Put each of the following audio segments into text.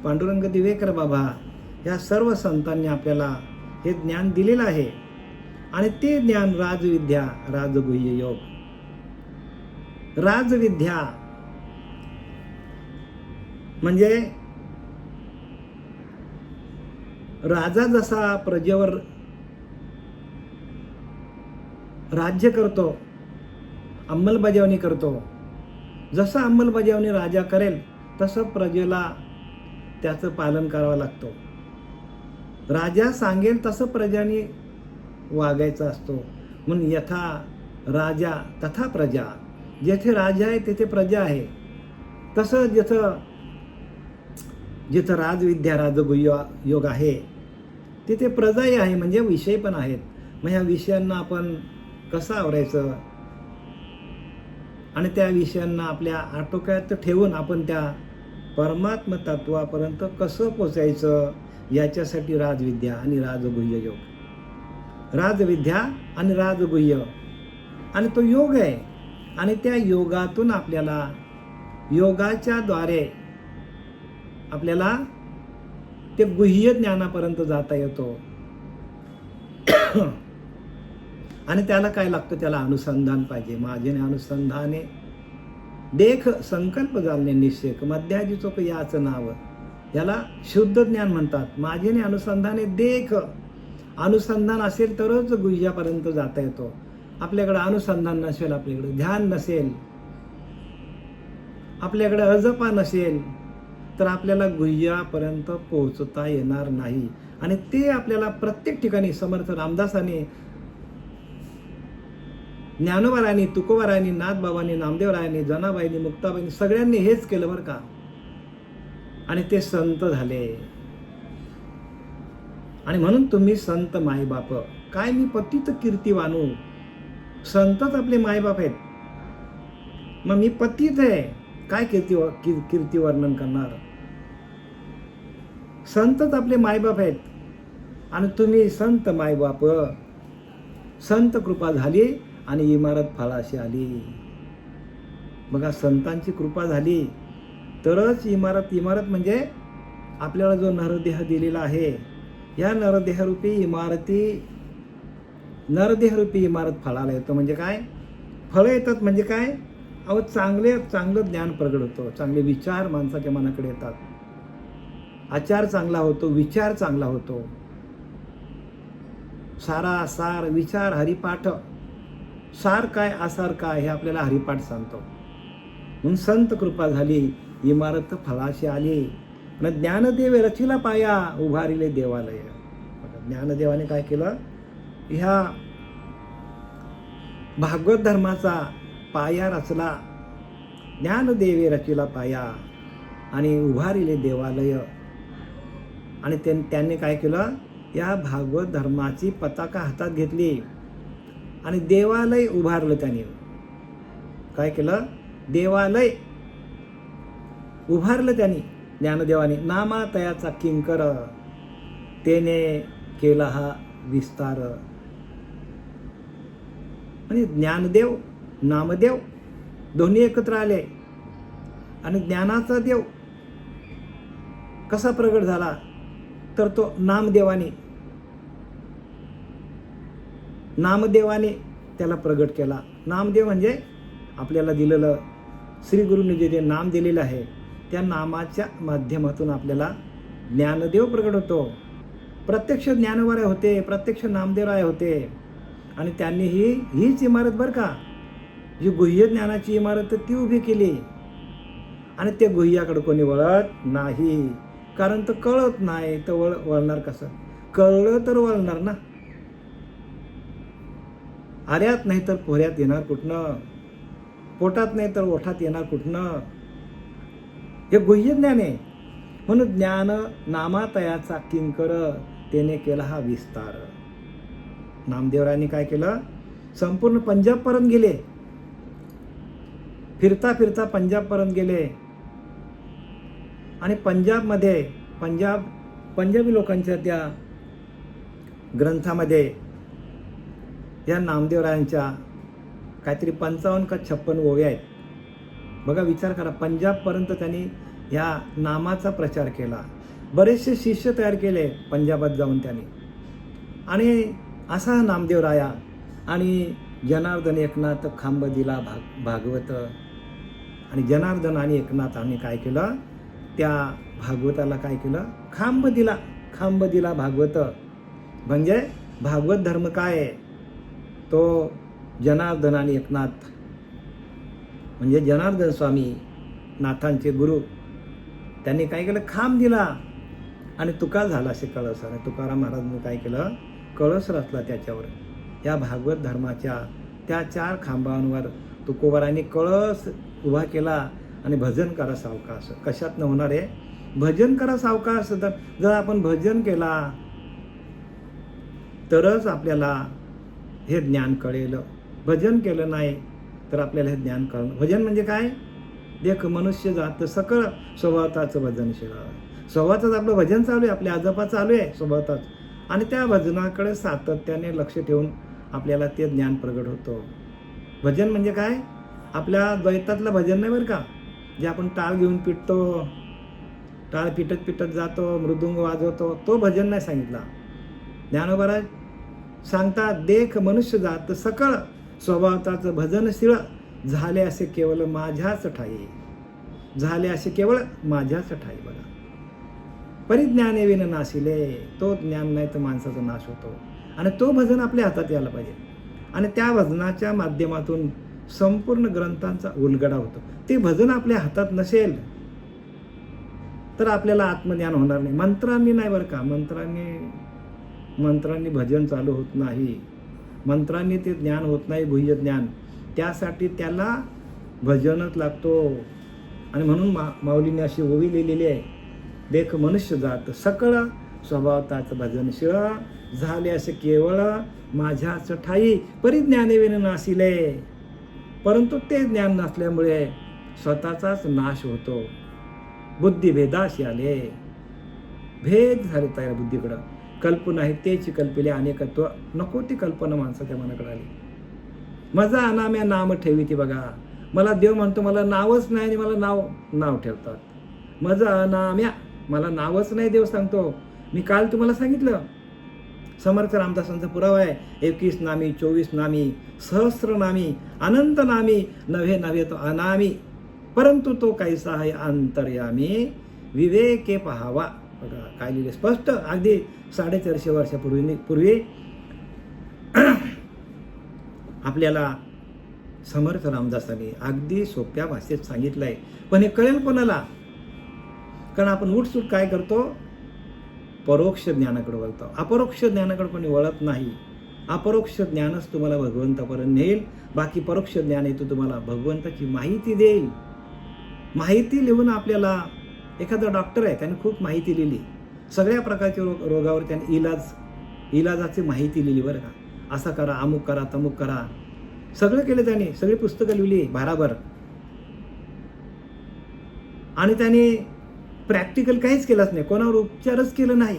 पांडुरंग दिवेकर बाबा या सर्व संतांनी आपल्याला हे ज्ञान दिलेलं आहे. आणि ते ज्ञान राजविद्या, राजगुह्य योग. राजविद्या म्हणजे राजा जसा प्रजेवर राज्य करतो, अंमलबजावणी करतो, जसं अंमलबजावणी राजा करेल तसं प्रजेला त्याचं पालन करावं लागतं. राजा सांगेल तसं प्रजानी वागायचं असतो. म्हणून यथा राजा तथा प्रजा. जेथे राजा आहे तेथे प्रजा आहे. तसं जिथं राजविद्या, राजगुह्य योग आहे तिथे प्रजाही आहे, म्हणजे विषय पण आहेत. मग ह्या विषयांना आपण कसं आवरायचं आणि त्या विषयांना आपल्या आटोक्यात ठेवून आपण त्या परमात्म तत्वापर्यंत कसं पोचायचं, याच्यासाठी राजविद्या आणि राजगुह्य योग. राजविद्या आणि राजगुह्य आणि तो योग आहे. आणि त्या योगातून आपल्याला, योगाच्या द्वारे आपल्याला ते गुह्य ज्ञानापर्यंत जाता येतो. आणि त्याला काय लागतं, त्याला अनुसंधान पाहिजे. माझेने अनुसंधाने देख संकल्प जालने निश्चय मध्याजी चोक याचं नाव. याला शुद्ध ज्ञान म्हणतात. माझेने अनुसंधाने देख. अनुसंधान असेल तरच गुह्यापर्यंत जाता येतो. आपल्याकडे अनुसंधान नसेल, आपल्याकडे ध्यान नसेल, आपल्याकडे अजपा नसेल तर आपल्याला गुह्यापर्यंत पोहोचता येणार नाही. आणि ते आपल्याला प्रत्येक ठिकाणी समर्थ रामदासांनी, ज्ञानोबारायांनी, तुकोबारायांनी, नाथबाबांनी, नामदेवरायांनी, जनाबाईंनी, मुक्ताबाईंनी सगळ्यांनी हेच केलं बरं का. आणि ते संत झाले. आणि म्हणून तुम्ही संत मायबाप. काय मी पतित कीर्तिवानू. संतच आपले मायबाप आहेत. मग मी पतित आहे, काय कीर्ती वर्णन करणार. संतच आपले मायबाप आहेत आणि तुम्ही संत मायबाप. संत कृपा झाली आणि इमारत फळाशी आली. बघा, संतांची कृपा झाली तरच इमारत म्हणजे आपल्याला जो नरदेह दिलेला आहे, या नरदेहरूपी इमारत फळाला येतो. म्हणजे काय, फळं येतात म्हणजे काय, अहो चांगलं ज्ञान प्रगट होतं, चांगले विचार माणसाच्या मनाकडे येतात, आचार चांगला होतो, विचार चांगला होतो. सारा सार विचार हरिपाठ. सार काय आसार काय हे आपल्याला हरिपाठ सांगतो. म्हणून संत कृपा झाली, इमारत फळाशी आली. ज्ञानदेव रचिला पाया, उभारिले देवालय. ज्ञानदेवाने काय केलं, ह्या भागवत धर्माचा पाया रचला. ज्ञानदेवे रचिला पाया आणि उभारिले देवालय. आणि त्यांनी काय केलं, या भागवत धर्माची पताका हातात घेतली आणि देवालय उभारलं. त्यांनी काय केलं, देवालय उभारलं त्यांनी, ज्ञानदेवाने. नामातयाचा किंकर तेने केला हा विस्तार. म्हणजे ज्ञानदेव, नामदेव दोन्ही एकत्र आले. आणि ज्ञानाचा देव कसा प्रगट झाला, तर तो नामदेवाने त्याला प्रगट केला. नामदेव म्हणजे आपल्याला दिलेलं, श्री गुरुने जे नाम दिलेलं आहे त्या नामाच्या माध्यमातून आपल्याला ज्ञानदेव प्रगट होतो. प्रत्यक्ष ज्ञानोबाराय होते, प्रत्यक्ष नामदेवराय होते. आणि त्यांनी हीच इमारत बरं का, जी गुह्य ज्ञानाची इमारत ती उभी केली. आणि ते गुह्याकडे कोणी वळत नाही, कारण तर कळत नाही तर वळणार कसं. कळलं तर वळणार ना. आर्यात नाही तर पोऱ्यात येणार कुठनं, पोटात नाही तर ओठात येणार कुठनं. हे गुह्य ज्ञान आहे. म्हणून ज्ञान नामातयाचा किंकर त्याने केला हा विस्तार. नामदेवरायांनी काय केलं, संपूर्ण पंजाबपर्यंत गेले. फिरता फिरता पंजाबपर्यंत गेले. आणि पंजाबमध्ये पंजाबी लोकांच्या त्या ग्रंथामध्ये या नामदेवरायांच्या काहीतरी 55 का 56 ओव्या आहेत. बघा, विचार करा, पंजाबपर्यंत त्यांनी या नामाचा प्रचार केला. बरेचसे शिष्य तयार केले पंजाबात जाऊन त्याने. आणि असा नामदेव राया आणि जनार्दन एकनाथ खांब दिला भागवत. आणि जनार्दन आणि एकनाथाने काय केलं, त्या भागवताला काय केलं, खांब दिला भागवत. म्हणजे भागवत धर्म काय आहे, तो जनार्दन आणि एकनाथ म्हणजे जनार्दन स्वामी नाथांचे गुरु, त्यांनी काय केलं, खांब दिला. आणि तुका झाला असे कळस. आणि तुकाराम महाराजांनी काय केलं, कळस रचला त्याच्यावर. या भागवत धर्माच्या त्या 4 खांबांवर तुकोबारांनी कळस उभा केला. आणि भजन करा सावकाश. कशात न होणार आहे, भजन करा सावकाश. तर जर आपण भजन केला तरच आपल्याला हे ज्ञान कळेल. भजन केलं नाही तर आपल्याला हे ज्ञान कळलं. भजन म्हणजे काय, देख मनुष्य जात सकळ स्वभावताचं भजन शिरा. स्वभावताच आपलं भजन चालू आहे, आपल्या आजोबा चालू आहे स्वभावताच. आणि त्या भजनाकडे सातत्याने लक्ष ठेवून आपल्याला ते ज्ञान प्रगट होतं. भजन म्हणजे काय, आपल्या द्वैतातलं भजन नाही बरं का, जे आपण टाळ घेऊन पिटतो, टाळ पिटत जातो, मृदुंग वाजवतो, तो भजन नाही सांगितला. ज्ञानोबा सांगतात, देख मनुष्य जात सकळ स्वभावताचं भजन शिळ झाले असे केवळ माझ्याच ठाई. झाले असे केवळ माझ्याच ठाई. बघा, परिज्ञाने विन नाशिले. तो ज्ञान नाही तर माणसाचा नाश होतो. आणि तो भजन आपल्या हातात यायला पाहिजे. आणि त्या भजनाच्या माध्यमातून संपूर्ण ग्रंथांचा उलगडा होतो. ते भजन आपल्या हातात नसेल तर आपल्याला आत्मज्ञान होणार नाही. मंत्रांनी नाही बरं का, मंत्रांनी भजन चालू होत नाही. मंत्रांनी ते ज्ञान होत नाही, गुह्य ज्ञान. त्यासाठी त्याला भजनच लागतो. आणि म्हणून माऊलीने अशी ओवी लिहिलेली आहे, देख मनुष्य जात सकळ स्वभावताचं भजन शिळ झाले असे केवळ माझ्याच ठाई. परिज्ञाने विन नाशिले. परंतु ते ज्ञान नसल्यामुळे स्वतःचाच नाश होतो. बुद्धिभेदाशी आले. भेद झाले तयार बुद्धीकडं. कल्पना आहे तेची कल्पिले अनेकत्व. नको ती कल्पना माणसाच्या मनाकडे आली. माझा अनाम्या नाम ठेवी ती. बघा, मला देव म्हणतो मला नावच नाही आणि मला नाव ठेवतात. माझा अनाम्या, मला नावच नाही देव सांगतो. मी काल तुम्हाला सांगितलं, समर्थ रामदासांचा पुरावा आहे. 21 नामी, 24 नामी, सहस्र नामी, अनंत नामी, नव्हे तो अनामी. परंतु तो कैसा आहे अंतर्यामी, विवेके पहावा. बघा काय लिहिले स्पष्ट. अगदी 450 वर्षापूर्वी आपल्याला समर्थ रामदासांनी अगदी सोप्या भाषेत सांगितलंय. पण हे कळेल कोणाला, कारण आपण उठसूट काय करतो, परोक्ष ज्ञानाकडे वळतो. अपरोक्ष ज्ञानाकडे कोणी वळत नाही. अपरोक्ष ज्ञानच तुम्हाला भगवंतापर्यंत नेईल. बाकी परोक्ष ज्ञान येतो तुम्हाला भगवंताची माहिती देईल. माहिती लिहून आपल्याला, एखादा डॉक्टर आहे त्याने खूप माहिती लिहिली, सगळ्या प्रकारच्या रोगावर त्याने इलाजाची माहिती लिहिली बरं का. असं करा, अमुक करा, तमुक करा, सगळं केलं त्याने. सगळी पुस्तकं लिहिली भाराभर. आणि त्याने प्रॅक्टिकल काहीच केलंच नाही, कोणावर उपचारच केलं नाही.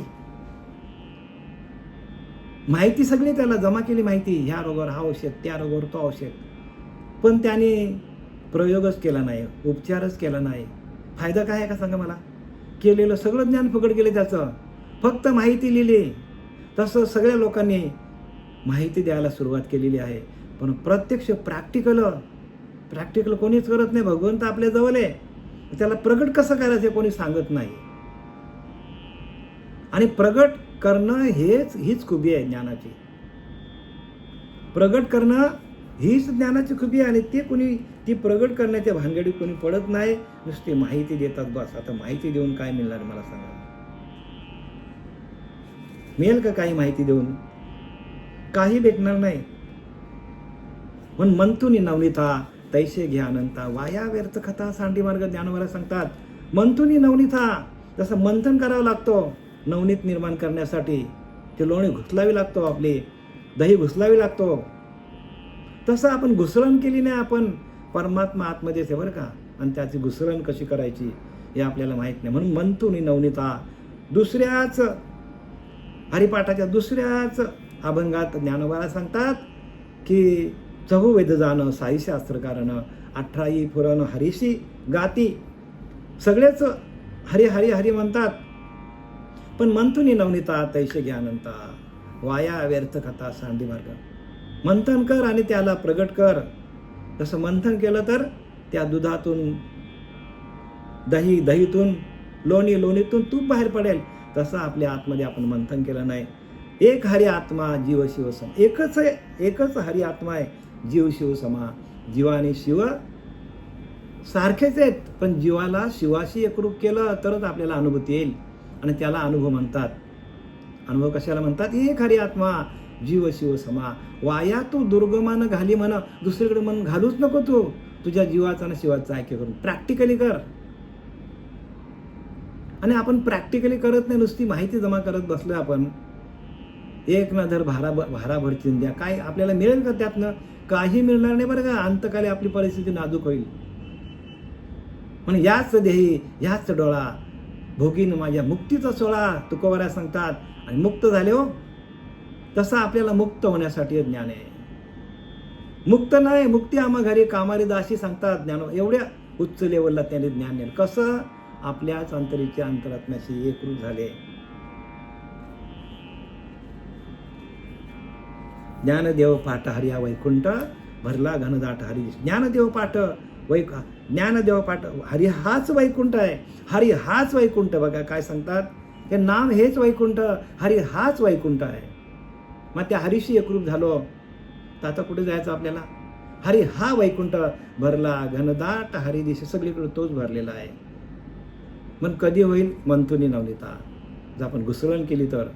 माहिती सगळी त्याला जमा केली, माहिती ह्या रोगावर हा औषध, त्या रोगावर तो औषध. पण त्याने प्रयोगच केला नाही, उपचारच केला नाही. फायदा काय आहे का सांगा मला. केलेलं सगळं ज्ञान फुकट गेले त्याचं, फक्त माहिती लिहिली. तसं सगळ्या लोकांनी माहिती द्यायला सुरुवात केलेली आहे. पण प्रत्यक्ष प्रॅक्टिकल कोणीच करत नाही. भगवंत आपल्या जवळ आहे, त्याला प्रगट कसं करायचं कोणी सांगत नाही. आणि प्रगट करणं हीच खुबी आहे ज्ञानाची. प्रगट करणं हीच ज्ञानाची खुबी आहे. आणि ती प्रगट करण्याच्या भानगडीत कोणी पडत नाही. नुसती माहिती देतात बस. आता माहिती देऊन काय मिळणार मला सांगा. मिळेल का काही माहिती देऊन? काही भेटणार नाही. पण मंथुनी नवनीता तैसे घ्या अनंता, वाया व्यर्थ कथा सांडी मार्ग ज्ञानोबाला सांगतात. मंथुनी नवनीता, जसं मंथन करावं लागतो नवनीत निर्माण करण्यासाठी, ते लोणी घुसलावी लागतो, आपली दही घुसलावी लागतो, तसं आपण घुसळण केली नाही. आपण परमात्मा आतमध्येच आहे बरं का. आणि त्याची घुसळण कशी करायची हे आपल्याला माहीत नाही. म्हणून मंथुनी नवनीता, दुसऱ्याच हरिपाठाच्या दुसऱ्याच अभंगात ज्ञानोबाला सांगतात की चहुवेद जाणं साई शास्त्र कारण, 18 फुरण हरीशी गाती. सगळेच हरी हरी हरी म्हणतात. पण मंथुनी नवनीता तैसे ज्ञानंता, वाया व्यर्थ कथा सांडी मार्ग. मंथन कर आणि त्याला प्रगट कर. जसं मंथन केलं तर त्या दुधातून दही, दहीतून लोणी, लोणीतून तूप बाहेर पडेल. तसं आपल्या आतमध्ये आपण मंथन केलं नाही. एक हरी आत्मा जीव शिव सम. एकच हरी आत्मा आहे, जीव शिव समा. जीव आणि शिव सारखेच आहेत, पण जीवाला शिवाशी एकरूप केलं तरच आपल्याला अनुभूती येईल आणि त्याला अनुभव म्हणतात. अनुभव कशाला म्हणतात? एक हरी आत्मा जीव शिव समा. वाया तू दुर्गमान घाली म्हण, दुसरीकडे मन घालूच नको तू. तुझ्या जीवाचा आणि शिवाचा ऐक्य करून प्रॅक्टिकली कर. आणि आपण प्रॅक्टिकली करत नाही, नुसती माहिती जमा करत बसलोय आपण. एक ना धर भाराभर चिंध्या, काय आपल्याला मिळेल का त्यातनं? काही मिळणार नाही बरं का. अंतकाली आपली परिस्थिती नाजूक होईल. म्हणून याच देही याच डोळा भोगीन माझ्या मुक्तीचा सोळा, तुकोबारा सांगतात. आणि मुक्त झाले हो, तसं आपल्याला मुक्त होण्यासाठी ज्ञान आहे. मुक्त नाही, मुक्ती आम्हा घरी कामारी दाशी सांगतात. ज्ञान एवढ्या उच्च लेवलला त्याने ज्ञान नेलं. कसं? आपल्याच अंतरीच्या अंतरात्म्याशी एकरूप झाले. ज्ञानदेव पाठ हरिया वैकुंठ, भरला घनदाट हरी. ज्ञानदेव पाठ ज्ञानदेव पाठ, हरी हाच वैकुंठ आहे. हरी हाच वैकुंठ. बघा काय सांगतात, हे नाम हेच वैकुंठ, हरी हाच वैकुंठ आहे. मग त्या हरीशी एकरूप झालो तर आता कुठे जायचं आपल्याला? हरी हा वैकुंठ, भरला घनदाट हरी दिशे, सगळीकडे तोच भरलेला आहे. मग कधी होईल? मंथुनी नवनीता. जर आपण घुसळण केली तर.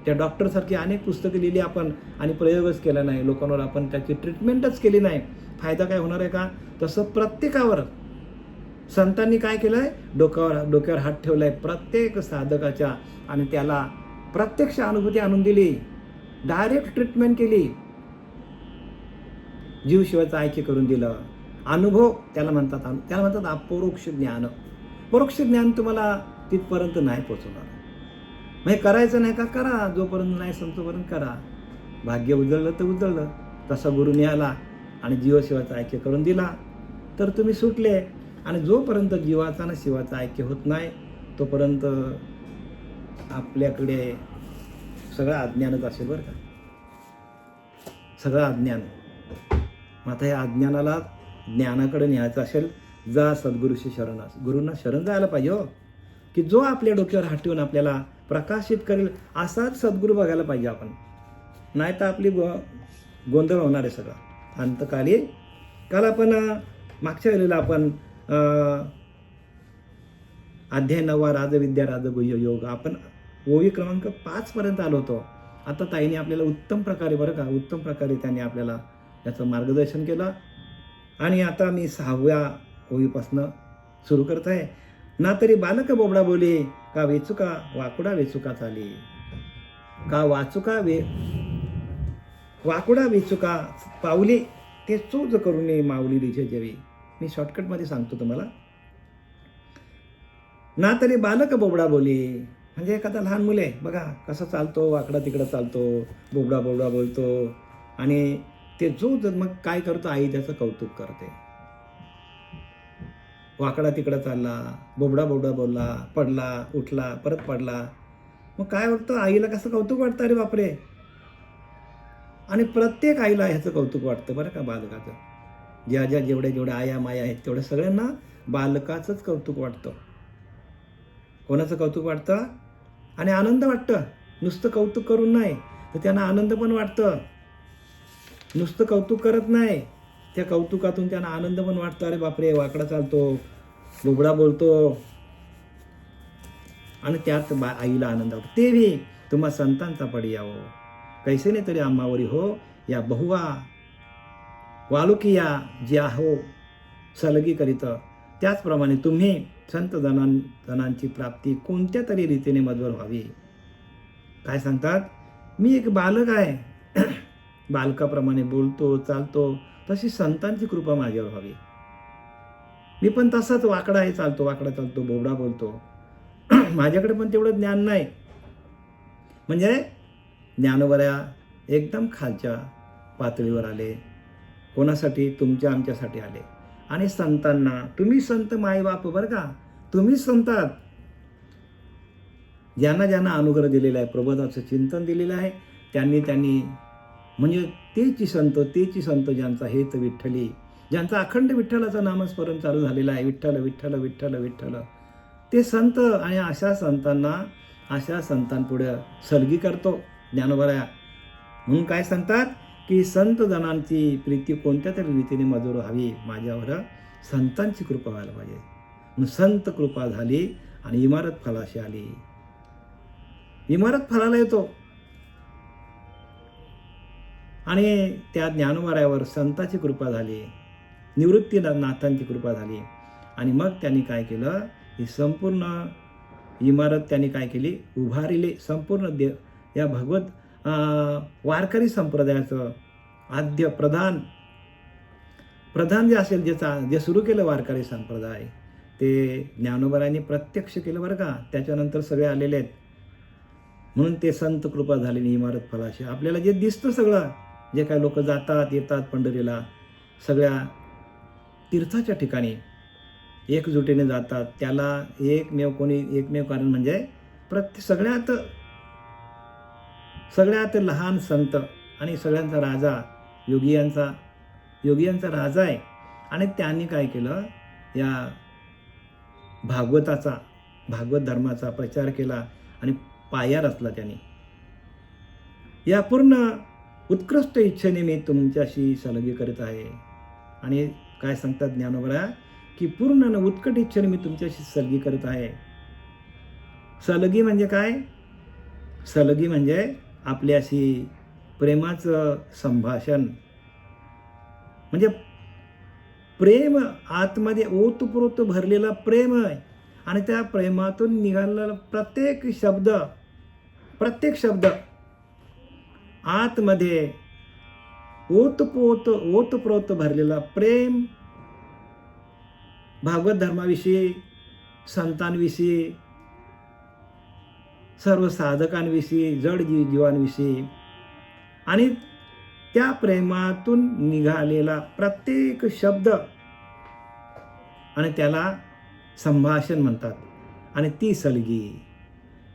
त्या डॉक्टरसारखी अनेक पुस्तकं लिहिली आपण आणि प्रयोगच केला नाही, लोकांवर आपण त्याची ट्रीटमेंटच केली नाही, फायदा काय होणार आहे का? तसं प्रत्येकावर संतांनी काय केलंय? डोक्यावर हात ठेवलाय प्रत्येक साधकाच्या आणि त्याला प्रत्यक्ष अनुभूती आणून दिली. डायरेक्ट ट्रीटमेंट केली. जीव शिवाचं ऐक्य करून दिलं. अनुभव त्याला म्हणतात अपरोक्ष ज्ञान. परोक्ष ज्ञान तुम्हाला तिथपर्यंत नाही पोहोचवणार. मग हे करायचं नाही का? करा. जोपर्यंत नाही संतोपर्यंत करा. भाग्य उजळलं तर उजळलं. तसा गुरुनी आला आणि जीवशिवाचा ऐक्य करून दिला तर तुम्ही सुटले. आणि जोपर्यंत जीवाचा आणि शिवाचा ऐक्य होत नाही तोपर्यंत आपल्याकडे सगळं अज्ञानच असेल बरं का. सगळं अज्ञान. मग आता या अज्ञानाला ज्ञानाकडे न्यायचं असेल, जा सद्गुरूशी शरण. गुरूंना शरण जायला पाहिजे हो, की जो आपल्या डोक्यावर हात ठेवून आपल्याला प्रकाशित करेल असाच सद्गुरू बघायला पाहिजे आपण. नाही तर आपली गोंधळ होणार आहे सगळं अंतकाली. काल आपण मागच्या वेळेला आपण अध्याय 9 राजविद्या राजगुह्य योग आपण ओवी क्रमांक 5 पर्यंत आलो होतो. आता ताईने आपल्याला उत्तम प्रकारे बरं का, उत्तम प्रकारे त्यांनी आपल्याला याचं मार्गदर्शन केलं. आणि आता मी 6व्या ओवीपासनं सुरू करत आहे. ना तरी बालक बोबडा बोले, का वेचुका वाकुडा वेचुका चाली, का वाकुडा वेचुका पावली, ते चूज करून माऊली दिशे जेवी. मी शॉर्टकटमध्ये सांगतो तुम्हाला. ना तरी बालक बोबडा बोले म्हणजे एखादा लहान मुले बघा कसं चालतो, वाकडा तिकडं चालतो, बोबडा बोलतो. आणि ते जो मग काय करतो, आई त्याचं कौतुक करते. वाकडा तिकडं चालला, बोबडा बोलला, पडला, उठला, परत पडला. मग काय वाटतं आईला, कसं कौतुक वाटतं, अरे बापरे. आणि प्रत्येक आईला ह्याचं कौतुक वाटतं बरं का बालकाचं. जेवढ्या आया माया आहेत तेवढ्या सगळ्यांना बालकाचंच कौतुक वाटतं. कोणाचं कौतुक वाटतं? आणि आनंद वाटतं. नुसतं कौतुक करून नाही तर त्यांना आनंद पण वाटतं. नुसतं कौतुक करत नाही, त्या कौतुकातून त्यांना आनंद पण वाटतो. अरे बापरे, वाकडा चालतो, बोबडा बोलतो. आणि त्यात आईला आनंद होतो. तेही तुम्हा संतांचा पडी यावं, कैसे नाही तरी आम्हावरी हो या बहुवा वालुकिया ज्या हो सलगी करीत. त्याचप्रमाणे तुम्ही संत जनांची प्राप्ती कोणत्या तरी रीतीने मधुर व्हावी. काय सांगतात? मी एक बालक आहे, बालकाप्रमाणे बोलतो चालतो, तशी संतांची कृपा माझ्यावर व्हावी. मी पण तसाच वाकडा आहे, वाकडा चालतो, बोबडा बोलतो. माझ्याकडे पण तेवढं ज्ञान नाही. म्हणजे ज्ञानोबऱ्या एकदम खालच्या पातळीवर आले. कोणासाठी? तुमच्या आमच्यासाठी आले. आणि संतांना, तुम्ही संत मायबाप बरं का, तुम्हीच संतात. ज्यांना ज्यांना अनुग्रह दिलेला आहे, प्रबोधाचं चिंतन दिलेलं आहे, त्यांनी म्हणजे तेची संत ज्यांचा हेत विठ्ठली, ज्यांचा अखंड विठ्ठलाचं नामस्मरण चालू झालेलं आहे, विठ्ठल विठ्ठल विठ्ठल विठ्ठल, ते संत. आणि अशा संतांपुढे सलगी करतो ज्ञानोबराया. म्हणून काय सांगतात की संत जनांची प्रीती कोणत्या तरी रीतीने मजूर व्हावी, माझ्यावर संतांची कृपा व्हायला पाहिजे. मग संत कृपा झाली आणि इमारत फलाशी आली. इमारत फलाला येतो आणि त्या ज्ञानोबरायावर संतांची कृपा झाली, निवृत्तीनाथांची कृपा झाली. आणि मग त्यांनी काय केलं, ही संपूर्ण इमारत त्यांनी काय केली, उभारली. संपूर्ण या भगवत वारकरी संप्रदायाचं आद्य प्रधान जे असेल, जे सुरू केलं वारकरी संप्रदाय, ते ज्ञानोबरायांनी प्रत्यक्ष केलं बरं का. त्याच्यानंतर सगळे आलेले आहेत. म्हणून ते संत कृपा झाली इमारत फलाशी. आपल्याला जे दिसतं सगळं, जे काय लोक जातात येतात पंढरीला, सगळ्या तीर्थाच्या ठिकाणी एकजुटीने जातात, त्याला एकमेव कारण म्हणजे सगळ्यात लहान संत आणि सगळ्यांचा राजा, योगियांचा राजा आहे. आणि त्यांनी काय केलं, या भागवत धर्माचा प्रचार केला आणि पाया रचला त्यांनी. या पूर्ण उत्कृष्ट इच्छेने मी तुमच्याशी सलगी करीत आहे. आणि काय सांगतात ज्ञानोबराया की पूर्ण उत्कट इच्छेने मी तुमच्याशी सलगी करत आहे. सलगी म्हणजे काय? सलगी म्हणजे आपल्याशी प्रेमाचं संभाषण, म्हणजे प्रेम आतमध्ये ओतप्रोत भरलेला प्रेम आहे. आणि त्या प्रेमातून निघालेला प्रत्येक शब्द आतमध्ये ओतप्रोत भरलेला प्रेम, भागवत धर्माविषयी, संतांविषयी, सर्व साधकांविषयी, जड जीवांविषयी. आणि त्या प्रेमातून निघालेला प्रत्येक शब्द, आणि त्याला संभाषण म्हणतात. आणि ती सलगी.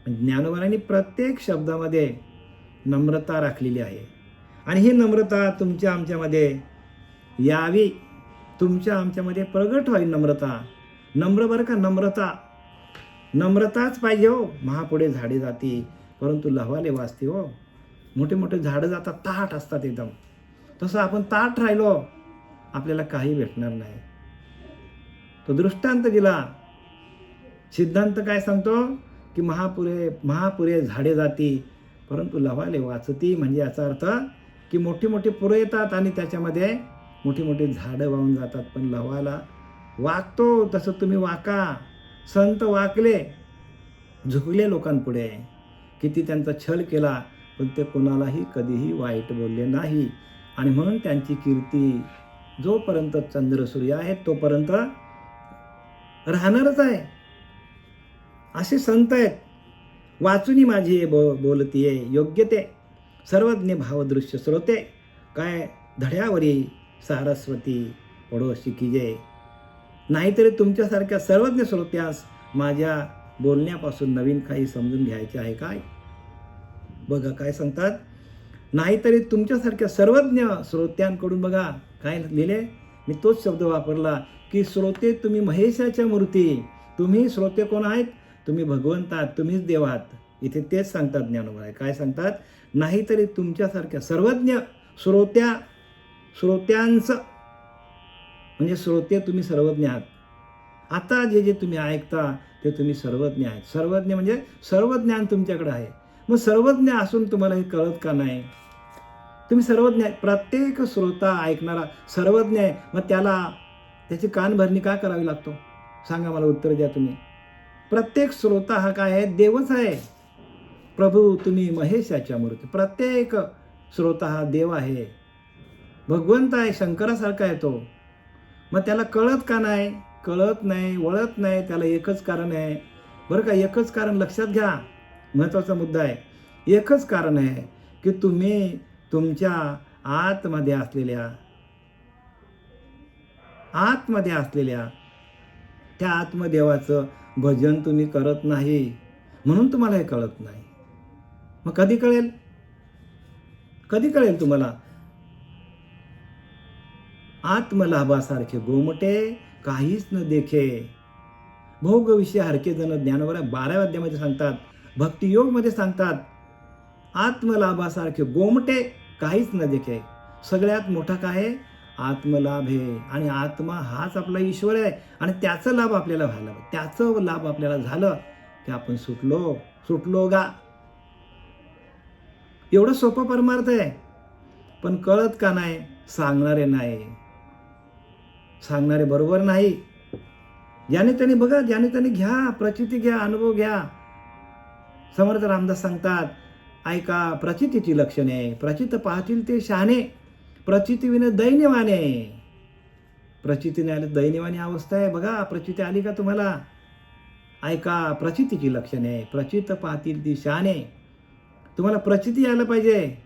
ज्ञानोबरायांनी प्रत्येक शब्दामध्ये नम्रता राखलेली आहे. आणि ही नम्रता तुमच्या आमच्यामध्ये यावी, तुमच्या आमच्यामध्ये प्रगट व्हावी. नम्र बरं का, नम्रताच पाहिजे हो. महापुढे झाडे जाती परंतु लवाले वाचते हो. मोठे मोठे झाडं जातात, ताठ असतात एकदम. तसं आपण ताठ राहिलो, आपल्याला काही भेटणार नाही. तो दृष्टांत दिला. सिद्धांत काय सांगतो की महापुरे झाडे जाती परंतु लवाले वाचती. म्हणजे याचा अर्थ की मोठी मोठी पुरं येतात आणि त्याच्यामध्ये मोठी मोठी झाडं वाहून जातात, पण लवाला वागतो. तसं तुम्ही वाका. संत वाकले, झुकले लोकांपुढे, किती त्यांचा छल केला, पण ते कोणालाही कधीही वाईट बोलले नाही. आणि म्हणून त्यांची कीर्ती जोपर्यंत चंद्र सूर्य आहेत तोपर्यंत राहणारच आहे. असे संत आहेत. वाचुनी माझी बोलतीये योग्य ते, सर्वज्ञ भावदृश्य श्रोते, काय धड्यावरी सारस्वती पडो शिकीजे. नाहीतरी तुमच्यासारख्या सर्वज्ञ श्रोत्यास माझ्या बोलण्यापासून नवीन काही समजून घ्यायचे आहे काय? बघा काय सांगतात. नाहीतरी तुमच्यासारख्या सर्वज्ञ श्रोत्यांकडून बघा काय लिहिले. मी तोच शब्द वापरला की श्रोते तुम्ही महेशाच्या मूर्ती. तुम्ही श्रोते कोण आहेत? तुम्ही भगवंत आहात, तुम्हीच देव आहात. इथे तेच सांगतात ज्ञानोबा. काय सांगतात? नाहीतरी तुमच्यासारख्या सर्वज्ञ श्रोत्यांचं म्हणजे श्रोते तुम्ही सर्वज्ञ आहात. आता जे तुम्ही ऐकता ते तुम्ही सर्वज्ञ आहेत. सर्वज्ञ म्हणजे सर्व ज्ञान तुमच्याकडे आहे. मग सर्वज्ञ असून तुम्हाला हे कळत का नाही? तुम्ही सर्वज्ञ आहे. प्रत्येक श्रोता ऐकणारा सर्वज्ञ आहे. मग त्याची कानभरणी का करावी लागतो? सांगा मला, उत्तर द्या तुम्ही. प्रत्येक श्रोता हा काय आहे? देवच आहे. प्रभू तुम्ही महेशाच्या मूर्ती. प्रत्येक श्रोता हा देव आहे, भगवंत आहे, शंकरासारखा आहे तो. मग त्याला कळत का नाही? कळत नाही, वळत नाही. त्याला एकच कारण आहे बरं का. एकच कारण लक्षात घ्या, महत्त्वाचा मुद्दा आहे. एकच कारण आहे की तुम्ही तुमच्या आतमध्ये असलेल्या त्या आत्मदेवाचं भजन तुम्ही करत नाही. म्हणून तुम्हाला हे कळत नाही. मग कधी कळेल? कधी कळेल तुम्हाला? आत्मलाभासारखे गोमटे काहीच न देखे, भोग विषय हरके जण ज्ञानवर 12व्या अध्यायामध्ये सांगतात, भक्तियोगमध्ये सांगतात, आत्मलाभासारखे गोमटे काहीच न देखे. सगळ्यात मोठा काय आहे? आत्मलाभ आहे. आणि आत्मा हाच आपला ईश्वर आहे आणि त्याचा लाभ आपल्याला व्हायला, त्याचं लाभ आपल्याला झालं की आपण सुटलो गा. एवढं सोपं परमार्थ आहे, पण कळत का नाही? सांगणारे नाही, सांगणारे बरोबर नाही. ज्याने त्याने बघा, ज्याने त्याने घ्या, प्रचिती घ्या, अनुभव घ्या. समर्थ रामदास सांगतात, ऐका प्रचितीची लक्षणे, प्रचित पाहतील ते शहाणे, प्रचिती विन दैन्यवाने. प्रचिती नाही आली दैन्यवानी अवस्था आहे. बघा, प्रचिती आली का तुम्हाला? ऐका प्रचितीची लक्षणे, प्रचित पाहतील ती शहाणे. तुम्हाला प्रचिती यायला पाहिजे.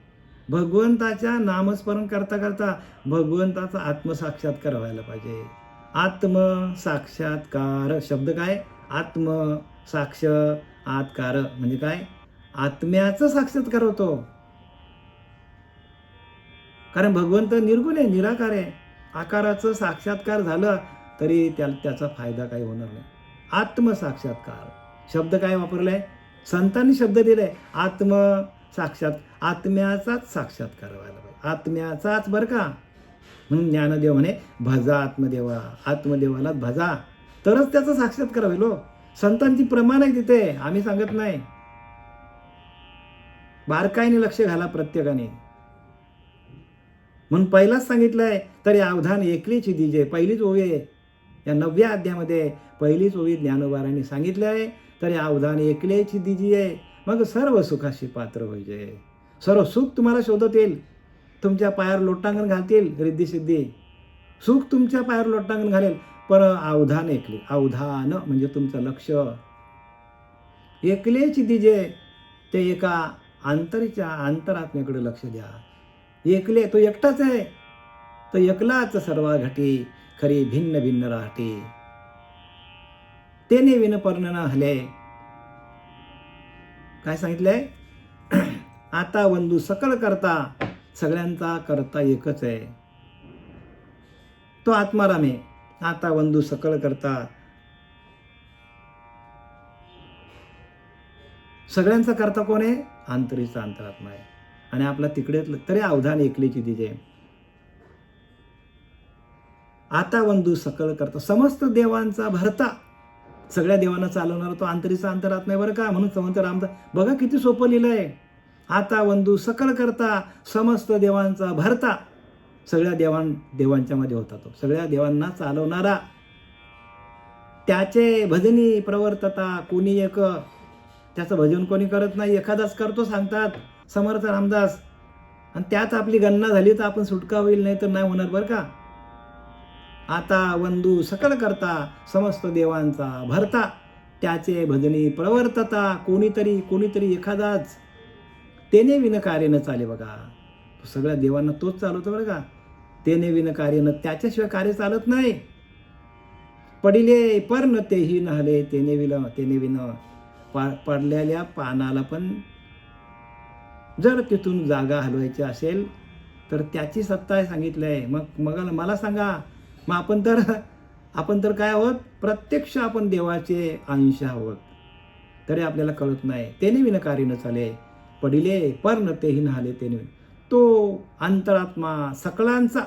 भगवंताच्या नामस्मरण करता करता भगवंताचा आत्मसाक्षात्कार व्हायला पाहिजे. आत्मसाक्षात्कार शब्द काय? आत्मसाक्षात्कार म्हणजे काय? आत्म्याचा साक्षात्कार होतो. कारण भगवंत निर्गुण आहे, निराकार आहे. आकाराचं साक्षात्कार झालं तरी त्याचा फायदा काही होणार नाही. आत्मसाक्षात्कार शब्द काय वापरलाय? संतांनी शब्द दिलाय, आत्म्याचाच साक्षात्कार व्हायला पाहिजे. आत्म्याचाच बरं का. म्हणून ज्ञानदेव म्हणे, भजा आत्मदेवा, आत्मदेवालाच भजा, तरच त्याचा साक्षात्कार होईल. संतांची प्रमाण आहे तिथे, आम्ही सांगत नाही. बारकाईने लक्ष घाला प्रत्येकाने. म्हणून पहिलाच सांगितलंय, तरी अवधान एकलीची दिजे. पहिलीच ओवी आहे या 9व्या अध्यायामध्ये, पहिलीच ओवी ज्ञानोबारांनी सांगितलंय, तरी अवधान एकल्याची दिजी आहे. मग सर्व सुखाशी पात्र होईल. सर्व सुख तुम्हाला शोधत येईल, तुमच्या पायावर लोटांगण घालतील. रिद्धी सिद्धी सुख तुमच्या पायावर लोटांगण घालेल. पण अवधान एकले, अवधान म्हणजे तुमचं लक्ष एकलेची दिजे. ते एका अंतरात्म्याकडे लक्ष द्या. एकले तो एकटाच आहे, तो एकलाच सर्व घटी, खरी भिन्न भिन्न राहते. तेने विन पर्ण न हले. काय सांगितलंय? आता वंदू सकळ करता, सगळ्यांचा करता एकच आहे, तो आत्माराम आहे. आता वंदू सकळ करता, सगळ्यांचा करता कोण आहे? अंतरीचा अंतरात्मा आहे. आणि आपला तिकडेच तरी अवधान एकलीची दिजे. आता वंदू सकळ करता, समस्त देवांचा भरता, सगळ्या देवांना चालवणारा तो अंतरीचा अंतरात्मा आहे बरं का. म्हणून समर्थ रामदास बघा किती सोपं लिहिलंय. आता वंदू सकळ करता, समस्त देवांचा भरता, सगळ्या देवांच्या मध्ये होता तो, सगळ्या देवांना चालवणारा. त्याचे भजनी प्रवर्तता कोणी एक, त्याचं भजन कोणी करत नाही, एखादाच करतो सांगतात समर्थ रामदास. आणि त्यात आपली गणना झाली तर आपण सुटका होईल, नाही तर नाही होणार बरं का. आता वंदू सकळ करता, समस्त देवांचा भरता, त्याचे भजनी प्रवर्तता कोणीतरी एखादाच. तेने विन कार्य न चाले. बघा, सगळ्या देवांना तोच चालवतो बरं का. तेने विन कार्य न, त्याच्याशिवाय कार्य चालत नाही. पडिले पर न तेही नहले, तेने विन. पडलेल्या पानाला पण जर तिथून जागा हलवायची असेल तर त्याची सत्ता आहे सांगितलंय. मग मला सांगा, मग आपण तर काय आहोत? प्रत्यक्ष आपण देवाचे अंश आहोत, तरी आपल्याला कळत नाही. तेने विन कार्य न चाले, पडिले पर न तेही नहले, तेने. तो अंतरात्मा सकळांचा,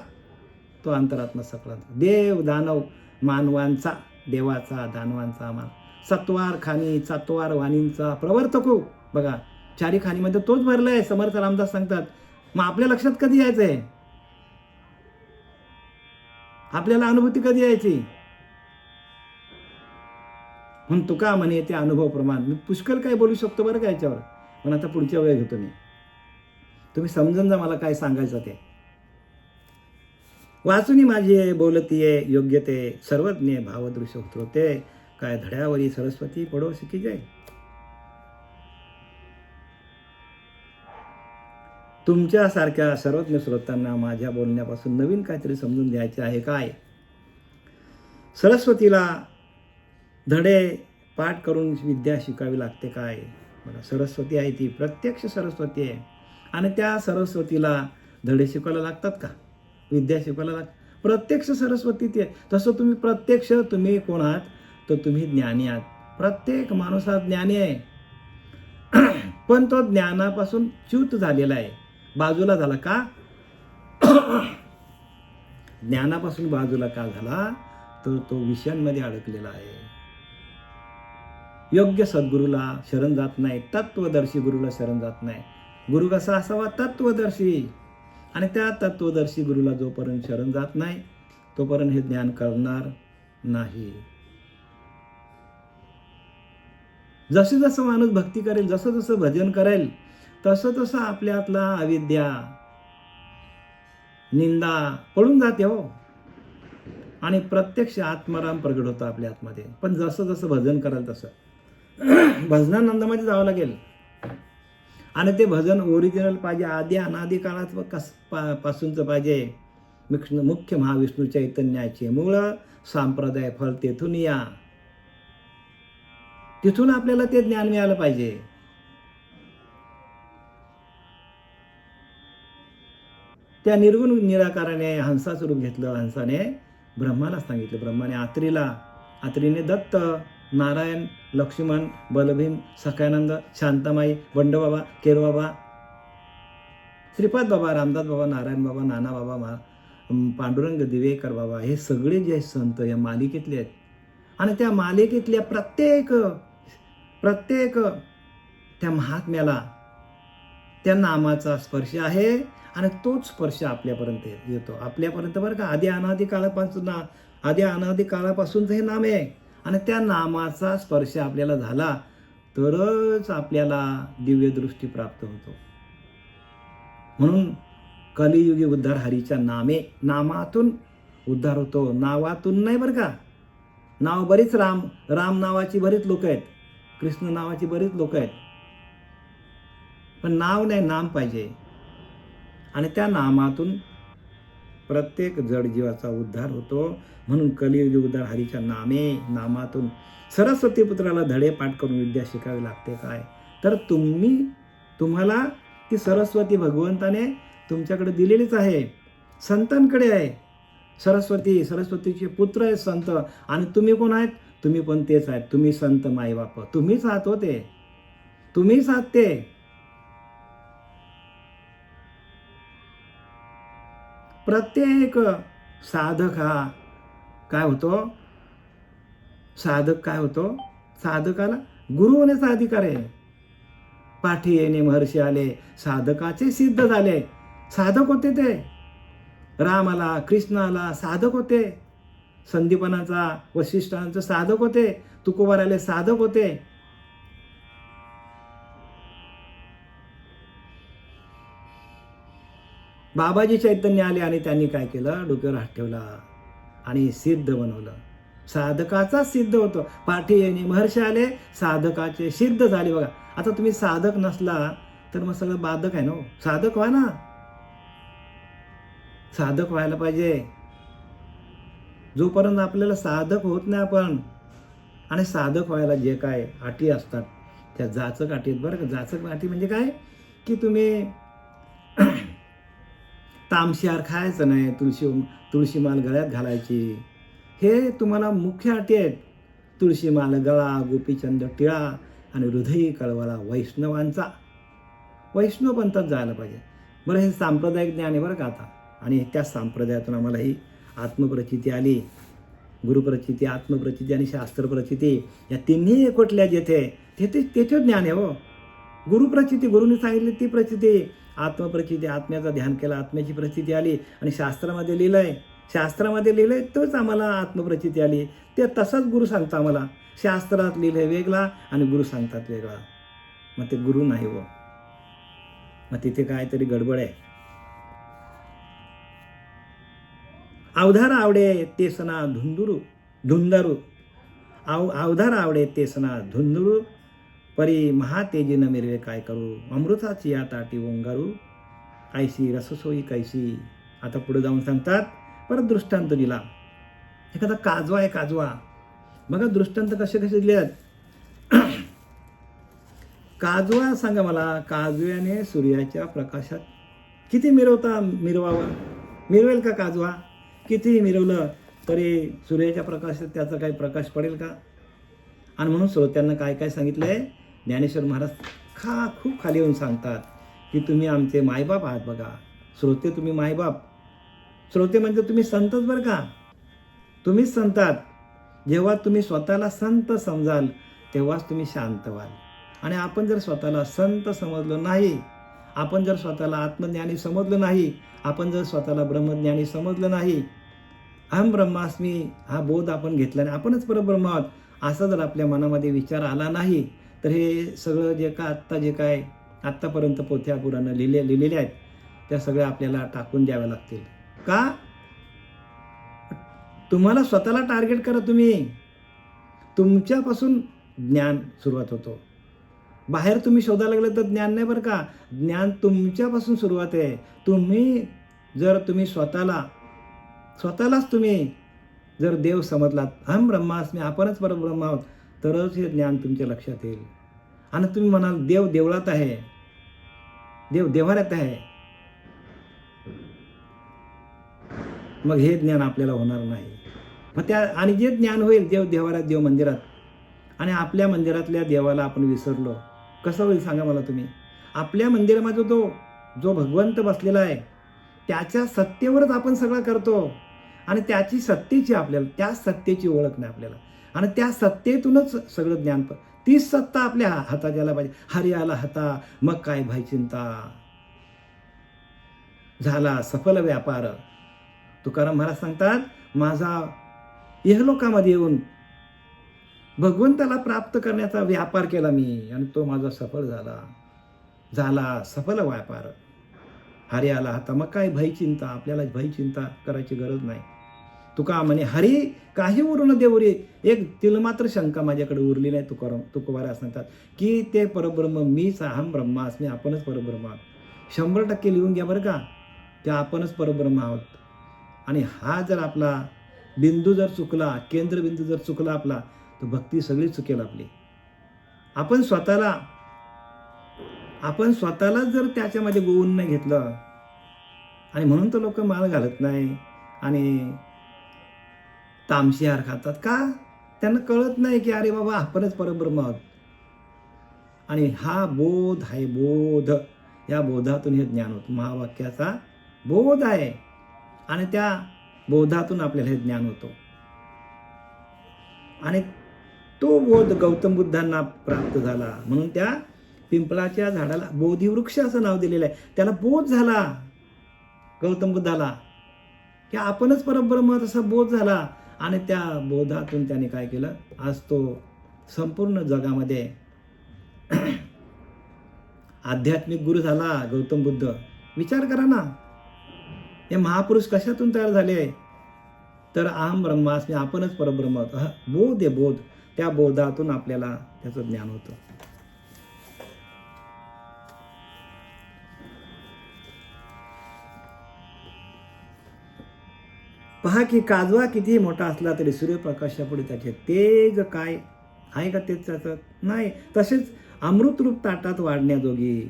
तो अंतरात्मा सकळांचा, देव दानव मानवांचा, देवाचा दानवांचा मान, सत्वार खानी चातवार वाणींचा प्रवर्तको. बघा, चारी खाणीमध्ये तोच भरलाय. समर्थ रामदास सांगतात. मग आपल्या लक्षात कधी यायचंय? आपल्याला अनुभूती कधी यायची? म्हणून तुका म्हणे ते अनुभव प्रमाण. मी पुष्कळ काय बोलू शकतो बरं का याच्यावर, पण आता पुढच्या वेळ घेतो मी. तुम्ही समजून जा मला काय सांगायचं ते. वाचुनी माझे बोलतीये योग्य ते, सर्वज्ञ भावदृश्य होते, काय धड्यावरी सरस्वती पडो शिकी जाय. तुमच्यासारख्या सर्वज्ञ श्रोतांना माझ्या बोलण्यापासून नवीन काहीतरी समजून द्यायचे आहे काय? सरस्वतीला धडे पाठ करून विद्या शिकावी लागते काय. बघा सरस्वती आहे ती प्रत्यक्ष सरस्वती आहे आणि त्या सरस्वतीला धडे शिकवायला लागतात का, विद्या शिकवायला प्रत्यक्ष सरस्वती ती आहे. तसं तुम्ही प्रत्यक्ष तुम्ही कोण आहात तर तुम्ही ज्ञानी आहात. प्रत्येक माणूस हा ज्ञानी आहे पण तो ज्ञानापासून च्युत झालेला आहे, बाजूला झाला का ज्ञानापासून बाजूला का झाला तर तो विषयांमध्ये अडकलेला आहे. योग्य सद्गुरूला शरण जात नाही, तत्वदर्शी गुरुला शरण जात नाही. गुरु कसा असावा तत्वदर्शी, आणि त्या तत्वदर्शी गुरुला जोपर्यंत शरण जात नाही तोपर्यंत हे ज्ञान करणार नाही. जसं जसं माणूस भक्ती करेल, जसं जसं भजन करेल तसं तसं आपल्यातला अविद्या निंदा पळून जाते हो, आणि प्रत्यक्ष आत्माराम प्रगट होतं आपल्या आतमध्ये. पण जसं जसं भजन कराल तसं भजनानंदामध्ये जावं लागेल, आणि ते भजन ओरिजिनल पाहिजे, आधी अनादी काळात पासूनचं पाहिजे. मुख्य महाविष्णू चैतन्याचे मूळ संप्रदाय फळ तेथून या, तिथून आपल्याला ते ज्ञान मिळालं पाहिजे. त्या निर्गुण निराकाराने हंसाचं रूप घेतलं. हंसाने ब्रह्माला सांगितलं, ब्रह्माने आत्रीने दत्त, नारायण, लक्ष्मण, बलभीम, सखानंद, शांतामाई, बंडबाबा, केरबाबा, श्रीपाद बाबा, रामदास बाबा, नारायण बाबा, नाना बाबा, पांडुरंग, दिवेकर बाबा, हे सगळे जे संत या मालिकेतले आहेत. आणि त्या मालिकेतल्या प्रत्येक त्या महात्म्याला त्या नामाचा स्पर्श आहे, आणि तोच स्पर्श आपल्यापर्यंत येतो. आपल्यापर्यंत बरं का, आधी अनादी काळापासूनच हे नाम आहे, आणि त्या नामाचा स्पर्श आपल्याला झाला तरच आपल्याला दिव्य दृष्टी प्राप्त होतो. म्हणून कलियुगी उद्धार हरीच्या नामातून उद्धार होतो, नावातून नाही बरं का. नाव बरीच राम नावाची बरीच लोक आहेत, कृष्ण नावाची बरीच लोक आहेत, पण नाव नाही, नाम पाहिजे. आणि त्या नामातून प्रत्येक जडजीवाचा उद्धार होतो. म्हणून कलियुगी उद्धार हरीच्या नामातून सरस्वती पुत्राला धडे पाठ करून विद्या शिकावी लागते काय. तर तुम्हाला ती सरस्वती भगवंताने तुमच्याकडे दिलेलीच आहे, संतांकडे आहे. सरस्वतीचे पुत्र आहेत संत, आणि तुम्ही कोण आहेत, तुम्ही पण तेच आहेत. तुम्ही संत माई बाप, तुम्हीच आहात होते, तुम्हीच आहात ते. प्रत्येक साधक हा काय होतो, साधकाला गुरु होण्याचा अधिकार आहे. पाठी येणे महर्षी आले, साधकाचे सिद्ध झाले. साधक होते ते, रामाला कृष्णाला साधक होते, संदीपनाचा वशिष्ठांचं साधक होते, तुकोबाराले साधक होते. बाबाजी चैतन्य आले आणि त्यांनी काय केलं, डोक्यावर हात ठेवला आणि सिद्ध बनवलं. साधकाचा सिद्ध होतो. पाठी येणे महर्षी आले, साधकाचे सिद्ध झाले. बघा आता तुम्ही साधक नसला तर मग सगळं बाधक आहे ना. साधक व्हा ना, साधक व्हायला पाहिजे. जोपर्यंत आपल्याला साधक होत नाही आपण, आणि साधक व्हायला जे काय अटी असतात त्या जाचक अटी आहेत बरं का. जाचक अटी म्हणजे काय की तुम्ही तामशार खायचं नाही, तुळशी माल गळ्यात घालायची, हे तुम्हाला मुख्य अटी आहेत. तुळशी माल गळा, गोपीचंद टिळा, आणि हृदयी कळवळा वैष्णवांचा. वैष्णव पंथात जायला पाहिजे. बरं हे सांप्रदायिक ज्ञान आहे बरं का आता. आणि त्या संप्रदायातून आम्हाला ही आत्मप्रचिती आली. गुरुप्रचिती, आत्मप्रचिती आणि शास्त्रप्रचिती या तिन्ही एकवटल्या जेथे तेथे ज्ञान आहे हो. गुरुप्रचिती, गुरुने सांगितली ती प्रचिती. आत्मप्रचिती, आत्म्याचं ध्यान केलं, आत्म्याची प्रचिती आली. आणि शास्त्रामध्ये लिहिलंय तोच आम्हाला आत्मप्रचिती आली. ते तसाच गुरु सांगता आम्हाला. शास्त्रात लिहिलंय वेगळा आणि गुरु सांगतात वेगळा. मग ते गुरु नाही हो, मग तिथे काहीतरी गडबड आहे. अवधार आवडे तेसना धुंदारू अवधार आवडे तेसना धुंदरू, परी महातेजीनं मिरवे काय करू, अमृताची या ताटी ओंगारू, ऐशी रससोई कैशी. आता पुढे जाऊन सांगतात, परत दृष्टांत दिला. एखादा काजवा आहे, काजवा बघा दृष्टांत कसे दिले आहेत. काजवा सांगा मला, काजव्याने सूर्याच्या प्रकाशात किती मिरवावं? मिरवेल का काजवा? कितीही मिरवलं तरी सूर्याच्या प्रकाशात त्याचा काही प्रकाश पडेल का? आणि म्हणून श्रोत्यांना काय काय सांगितलंय ज्ञानेश्वर महाराज खूप खाली येऊन सांगतात की तुम्ही आमचे मायबाप आहात. बघा श्रोते, तुम्ही मायबाप. श्रोते म्हणजे तुम्ही संतच बरं का, तुम्हीच संतात. जेव्हा तुम्ही स्वतःला संत समजाल तेव्हाच तुम्ही शांत व्हाल. आणि आपण जर स्वतःला संत समजलं नाही, आपण जर स्वतःला आत्मज्ञानी समजलं नाही, आपण जर स्वतःला ब्रह्मज्ञानी समजलं नाही, अहम ब्रह्मास्मी हा बोध आपण घेतला नाही, आपणच परब्रह्म आहोत असा जर आपल्या मनामध्ये विचार आला नाही, तर हे सगळं जे काय आत्तापर्यंत पोथ्या पुराणं लिहिलेल्या आहेत त्या सगळ्या आपल्याला टाकून द्याव्या लागतील. का? तुम्हाला स्वतःला टार्गेट करा. तुम्ही तुमच्यापासून ज्ञान सुरुवात होतो. बाहेर तुम्ही शोधायला लागले तर ज्ञान नाही बरं का, ज्ञान तुमच्यापासून सुरुवात आहे. तुम्ही स्वतःलाच तुम्ही जर देव समजलात, अहम ब्रह्मास्मी आपणच परब्रह्म आहोत, तरच हे ज्ञान तुमच्या लक्षात येईल. आणि तुम्ही म्हणाल देव देवळात आहे, देव देव्हाऱ्यात आहे, मग हे ज्ञान आपल्याला होणार नाही. मग आणि जे ज्ञान होईल देव देव्हाऱ्यात, देव मंदिरात, आणि आपल्या मंदिरातल्या देवाला आपण विसरलो, कसं होईल सांगा मला तुम्ही? आपल्या मंदिरामध्ये जो भगवंत बसलेला आहे त्याच्या सत्तेवरच आपण सगळं करतो, आणि त्याची सत्तेची ओळख नाही आपल्याला, आणि त्या सत्तेतूनच सगळं ज्ञान. तीच सत्ता आपल्या हातात यायला पाहिजे. हरी आला हाता मग काय भाई चिंता, झाला सफल व्यापार. तुकाराम महाराज सांगतात, माझा इहलोकामध्ये येऊन भगवंताला प्राप्त करण्याचा व्यापार केला मी, आणि तो माझा सफल झाला सफल व्यापार. हरी आला हाता मग काय भय चिंता. आपल्याला भय चिंता करायची गरज नाही. तुका म्हणे हरी काही उरून देवरी, एक तिलमात्र शंका माझ्याकडे उरली नाही. तुकोबारा सांगतात की ते परब्रह्म मीच, अहम ब्रह्मास्मी आपणच परब्रह्म आहोत. 100% लिहून घ्या बरं का, ते आपणच परब्रह्म आहोत. आणि हा जर आपला बिंदू जर चुकला, केंद्रबिंदू जर चुकला आपला, तर भक्ती सगळी चुकेल आपली. आपण स्वतःला जर त्याच्यामध्ये गोवून नाही घेतलं, आणि म्हणून तर लोक माळ घालत नाही आणि तामशी हार खातात. का? त्यांना कळत नाही की अरे बाबा आपणच परब्रह्म आहोत. आणि हा बोध आहे, बोध, या बोधातून हे ज्ञान होतं. महावाक्याचा बोध आहे, आणि त्या बोधातून आपल्याला हे ज्ञान होतं. आणि तो बोध गौतम बुद्धांना प्राप्त झाला, म्हणून त्या पिंपळाच्या झाडाला बोधिवृक्ष असं नाव दिलेलं आहे. त्याला बोध झाला गौतम बुद्धाला की आपणच परब्रह्म, तसा बोध झाला. आणि त्या बोधातून त्याने काय केलं, आज तो संपूर्ण जगामध्ये आध्यात्मिक गुरु झाला गौतम बुद्ध. विचार करा ना, हे महापुरुष कशातून तयार झाले? तर अहम ब्रह्मास्मी आपणच परब्रह्म. बोध आहे, बोध. त्या बोधातून आपल्याला त्याचं ज्ञान होतं. पहा की काजवा कितीही मोठा असला तरी सूर्यप्रकाशापुढे त्याचे तेज काय आहे का? तेच त्याचं नाही. तसेच अमृतरूप ताटात वाढण्याजोगी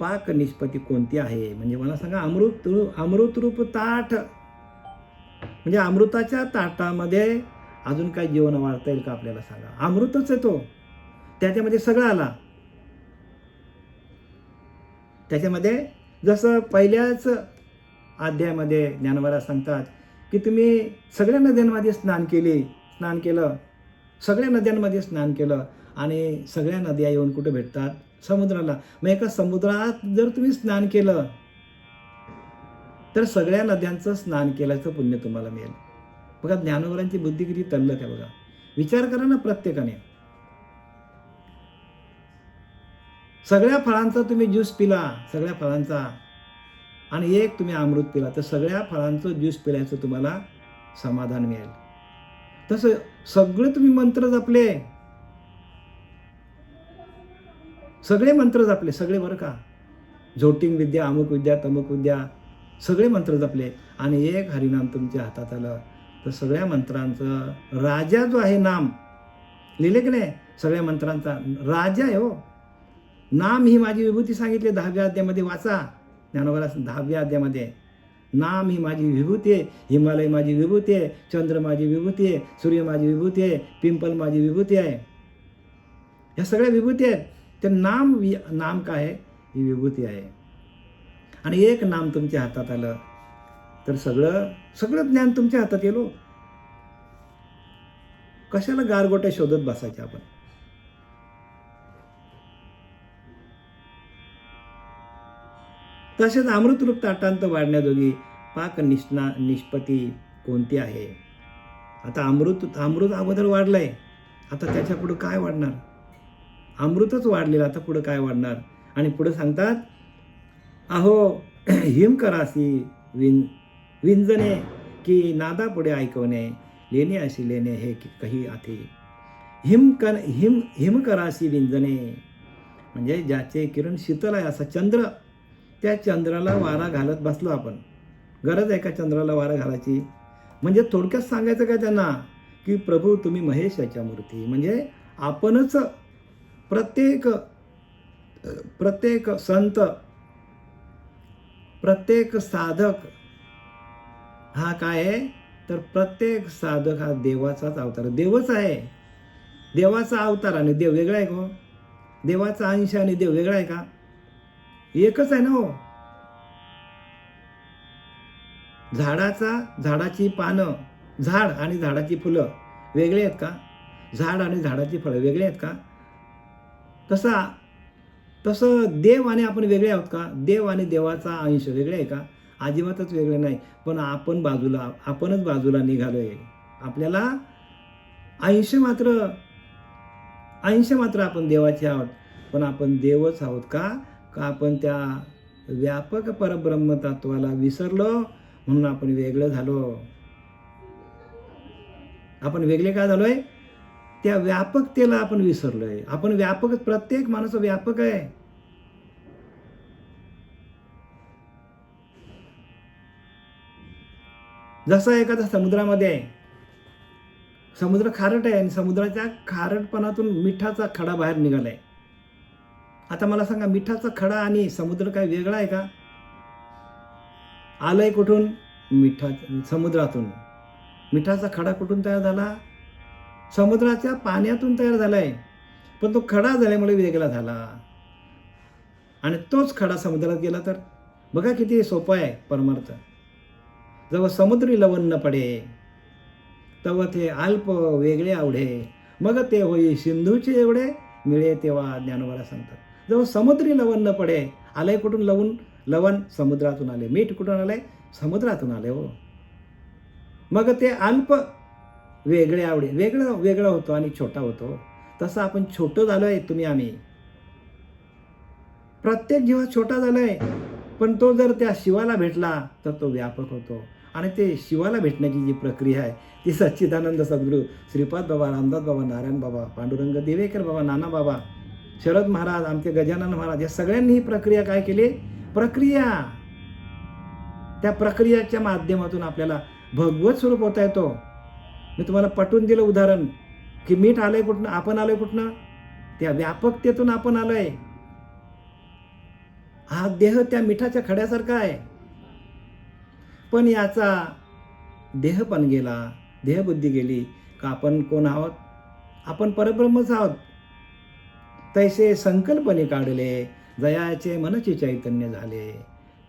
पाक निष्पत्ती कोणती आहे? म्हणजे मला सांगा, अमृतरूप ताट म्हणजे अमृताच्या ताटामध्ये अजून काही जीवन वाढता येईल का आपल्याला? सांगा. अमृतच आहे तो, त्याच्यामध्ये सगळं आला. त्याच्यामध्ये जसं पहिल्याच अध्यायामध्ये ज्ञानवारा सांगतात की तुम्ही सगळ्या नद्यांमध्ये स्नान केलं, सगळ्या नद्यांमध्ये स्नान केलं, आणि सगळ्या नद्या येऊन कुठे भेटतात? समुद्राला. मग एका समुद्रात जर तुम्ही स्नान केलं तर सगळ्या नद्यांचं स्नान केल्याचं पुण्य तुम्हाला मिळेल. बघा ज्ञानवारांची बुद्धी किती तल्लख आहे बघा. विचार करा ना प्रत्येकाने. सगळ्या फळांचा तुम्ही ज्यूस पिला, सगळ्या फळांचा, आणि एक तुम्ही अमृत पिला, तर सगळ्या फळांचं ज्यूस पिल्याचं तुम्हाला समाधान मिळेल. तसं सगळे तुम्ही मंत्र जपले, सगळे मंत्र जपले, सगळे बरं का, झोटिंग विद्या, अमुक विद्या, तमुक विद्या, सगळे मंत्र जपले, आणि एक हरिनाम तुमच्या हातात आलं, तर सगळ्या मंत्रांचं राजा जो आहे नाम, लिहिले की नाही सगळ्या मंत्रांचा राजा आहे हो. नाम ही माझी विभूती सांगितले 10व्या अध्यायामध्ये, वाचा ज्ञानोबा 10व्या अध्यायामध्ये. नाम ही माझी विभूती आहे, हिमालय माझी विभूती आहे, चंद्र माझी विभूती आहे, सूर्य माझी विभूती आहे, पिंपल माझी विभूती आहे. ह्या सगळ्या विभूती आहेत. ते नाम काय आहे? ही विभूती आहे. आणि एक नाम तुमच्या हातात आलं तर सगळं ज्ञान तुमच्या हातात येलो. कशाला गारगोट्या शोधत बसायचे आपण? तसेच अमृतरूप ताटांत वाढण्याजोगी पाक निष्पत्ती कोणती आहे? आता अमृत अगोदर वाढलंय, आता त्याच्या पुढे काय वाढणार? अमृतच वाढलेलं, आता पुढे काय वाढणार? आणि पुढे सांगतात, अहो हिम करासी विंजणे की नादा पुढे ऐकवणे, लेणे अशी लेणे हे काही आथे. हिम करासी विंजणे म्हणजे ज्याचे किरण शीतल आहे असा चंद्र, त्या चंद्राला वारा घालत बसलो आपण. गरज आहे का चंद्राला वारा घालायची? म्हणजे थोडक्यात सांगायचं काय त्यांना की प्रभू तुम्ही महेशाच्या मूर्ती. म्हणजे आपणच प्रत्येक संत, प्रत्येक साधक हा काय आहे? तर प्रत्येक साधक हा देवाचाच अवतार, देवच आहे. देवाचा अवतार आणि देव वेगळा आहे का? देवाचा अंश आणि देव वेगळा आहे का? एकच आहे ना हो. झाडाची पानं, झाड आणि झाडाची फुलं वेगळे आहेत का? झाड आणि झाडाची फळं वेगळे आहेत का? तसं देव आणि आपण वेगळे आहोत का? देव आणि देवाचा अंश वेगळे आहे का? अजिबातच वेगळे नाही. पण आपणच बाजूला निघालोय. आपल्याला अंश मात्र आपण देवाचे आहोत. पण आपण देवच आहोत का? आपण त्या व्यापक परब्रह्म तत्वाला विसरलो म्हणून आपण वेगळं झालो. आपण वेगळे का झालोय? त्या व्यापकतेला आपण विसरलोय. आपण व्यापक, प्रत्येक माणूस व्यापक आहे. जसं एखाद्या समुद्रामध्ये आहे, समुद्र खारट आहे आणि समुद्राच्या खारटपणातून मिठाचा खडा बाहेर निघालाय. आता मला सांगा, मिठाचा खडा आणि समुद्र काय वेगळा आहे का? आलंय कुठून? समुद्रातून. मिठाचा खडा कुठून तयार झाला? समुद्राच्या पाण्यातून तयार झालाय. पण तो खडा झाल्यामुळे वेगळा झाला. आणि तोच खडा समुद्रात गेला तर बघा किती सोपं आहे परमार्थ. जेव्हा समुद्री लवण न पडे तेव्हा ते अल्प वेगळे आवडे, मग ते होई सिंधूचे एवढे मिळे, तेव्हा ज्ञानोबा सांगतात. जेव्हा समुद्री लवण न पडे, आलंय कुठून लवण? समुद्रातून आले. मीठ कुठून आलंय? समुद्रातून आले हो. मग ते अल्प वेगळे आवडे, वेगळा होतो आणि छोटा होतो. तसं आपण छोटं झालोय, आम्ही प्रत्येक जीव छोटा झालाय. पण तो जर त्या शिवाला भेटला तर तो व्यापक होतो. आणि ते शिवाला भेटण्याची जी प्रक्रिया आहे ती सच्चिदानंद सद्गुरू श्रीपाद बाबा, रामदास बाबा, नारायण बाबा, पांडुरंग देवेकर बाबा, नाना बाबा, शरद महाराज, आमचे गजानन महाराज या सगळ्यांनी ही प्रक्रिया काय केली? त्या प्रक्रियाच्या माध्यमातून आपल्याला भगवत स्वरूप होता येतो. मी तुम्हाला पटवून दिलं उदाहरण की मीठ आलंय कुठनं? आपण आलोय कुठनं? त्या व्यापकतेतून आपण आलोय. हा देह त्या मिठाच्या खड्यासारखा आहे. पण याचा देह पण गेला, देहबुद्धी गेली का आपण कोण आहोत? आपण परब्रह्मच आहोत. तैसे संकल्पने काढले, जयाचे मनचे चैतन्य झाले,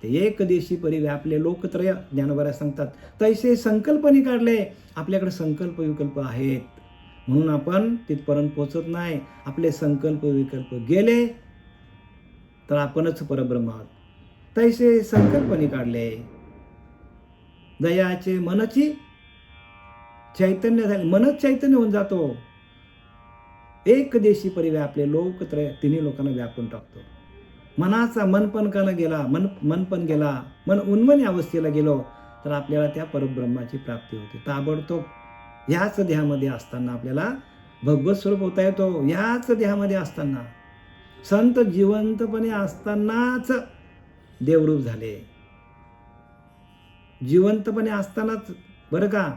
ते एक देशी परी व्यापले लोकत्रय. ज्ञानोबा सांगतात, तैसे संकल्पने काढले. आपल्याकडे संकल्प विकल्प आहेत म्हणून आपण तिथपर्यंत पोचत नाही. आपले संकल्प विकल्प गेले तर आपणच परब्रह्म आहोत. तैसे संकल्पने काढले, दयाचे मनची चैतन्य झाले. मनच चैतन्य होऊन जातो. एक देशी परी व्यापले लोकत्रय, तिन्ही लोकांना व्यापून टाकतो. मनाचा मन पण गेला, मन उन्मनी अवस्थेला गेलो तर आपल्याला त्या परब्रह्माची प्राप्ती होते. ताबडतोब ह्याच देहामध्ये असताना आपल्याला भगवत स्वरूप होता येतो. ह्याच देहामध्ये असताना संत जिवंतपणे असतानाच देवरूप झाले. जिवंतपणे असतानाच बरं का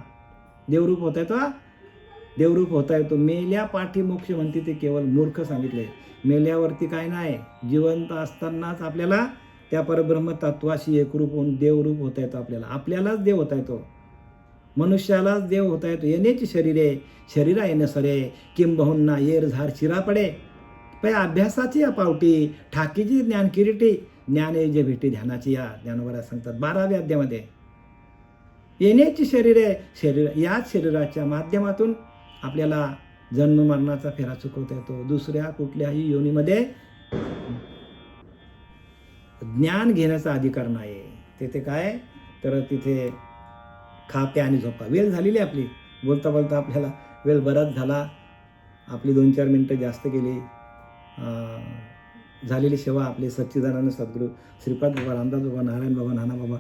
देवरूप होता येतो. देवरूप होता येतो. मेल्या पाठी मोक्ष म्हणते ते केवळ मूर्ख सांगितले. मेल्यावरती काय नाही, जिवंत असतानाच आपल्याला त्या परब्रह्म तत्वाशी एकरूप होऊन देवरूप होता येतो. आपल्यालाच देव होता येतो, मनुष्यालाच देव होता येतो. येण्याची शरीरे शरीरा येणं सरे, किंबहुना येर झार चिरा पडे. पै अभ्यासाची या पावटी, ठाकीची ज्ञान किरीटी, ज्ञाने जे भेटी ध्यानाची या ज्ञानोबा सांगतात 12व्या अध्यायामध्ये. येण्याची शरीरे याच शरीराच्या माध्यमातून आपल्याला जन्म मरणाचा फेरा चुकवता येतो. दुसऱ्या कुठल्याही योनीमध्ये ज्ञान घेण्याचा अधिकार नाही. तिथे काय तर तिथे खा प्या आणि झोपा. वेळ झालेली आपली, बोलता बोलता आपल्याला वेळ बराच झाला. आपली 2-4 मिनटं जास्त गेली. झालेली सेवा आपले सच्चिदानंद सद्गुरू श्रीपाद बाबा, रामदास बाबा, नारायण बाबा, नाना बाबा